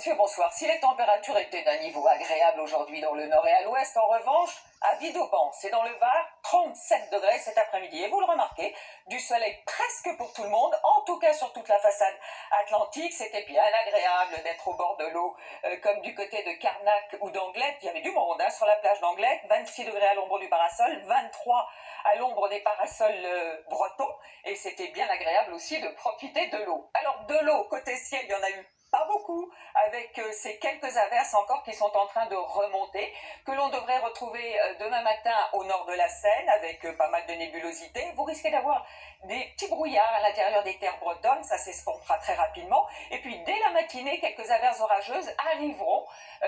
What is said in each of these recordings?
Monsieur, bonsoir. Si les températures étaient d'un niveau agréable aujourd'hui dans le nord et à l'ouest, en revanche, à Vidauban, c'est dans le Var, 37 degrés cet après-midi. Et vous le remarquez, du soleil presque pour tout le monde, en tout cas sur toute la façade atlantique. C'était bien agréable d'être au bord de l'eau, comme du côté de Carnac ou d'Anglet. Il y avait du monde sur la plage d'Anglet, 26 degrés à l'ombre du parasol, 23 à l'ombre des parasols bretons. Et c'était bien agréable aussi de profiter de l'eau. Alors de l'eau, côté ciel, il y en a eu pas beaucoup, avec ces quelques averses encore qui sont en train de remonter, que l'on devrait retrouver demain matin au nord de la Seine, avec pas mal de nébulosité. Vous risquez d'avoir des petits brouillards à l'intérieur des terres bretonnes, ça s'estompera très rapidement. Et puis dès la matinée, quelques averses orageuses arriveront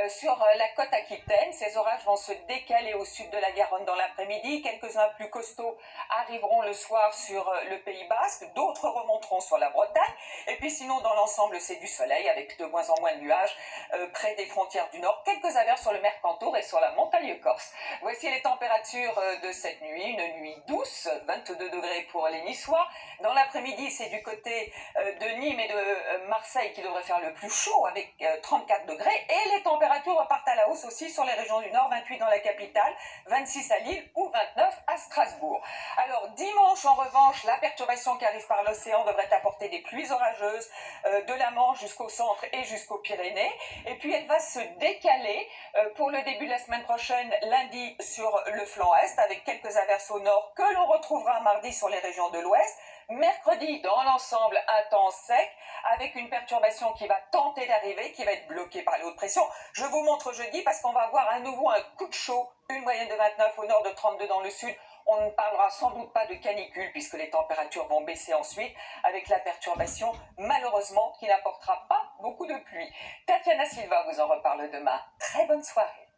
sur la côte aquitaine. Ces orages vont se décaler au sud de la Garonne dans l'après-midi. Quelques-uns plus costauds arriveront le soir sur le Pays Basque, d'autres remonteront sur la Bretagne. Et puis sinon, dans l'ensemble, c'est du soleil avec de moins en moins de nuages près des frontières du nord. Quelques averses sur le Mercantour et sur la montagne corse. Voici les températures de cette nuit. Une nuit douce, 22 degrés pour les Niçois. Dans l'après-midi, c'est du côté de Nîmes et de Marseille qui devrait faire le plus chaud avec 34 degrés. Et les températures repartent à la hausse aussi sur les régions du nord. 28 dans la capitale, 26 à Lille ou 29 à Strasbourg. Alors dimanche, en revanche, la perturbation qui arrive par l'océan devrait apporter des pluies orageuses de la Manche jusqu'au centre et jusqu'aux Pyrénées. Et puis elle va se décaler pour le début de la semaine prochaine, lundi sur le flanc est, avec quelques averses au nord que l'on retrouvera mardi sur les régions de l'ouest. Mercredi, dans l'ensemble, un temps sec, avec une perturbation qui va tenter d'arriver, qui va être bloquée par les hautes pressions. Je vous montre jeudi parce qu'on va avoir à nouveau un coup de chaud, une moyenne de 29 au nord, de 32 dans le sud. On ne parlera sans doute pas de canicule puisque les températures vont baisser ensuite avec la perturbation, malheureusement, qui n'apportera pas beaucoup de pluie. Tatiana Silva vous en reparle demain. Très bonne soirée.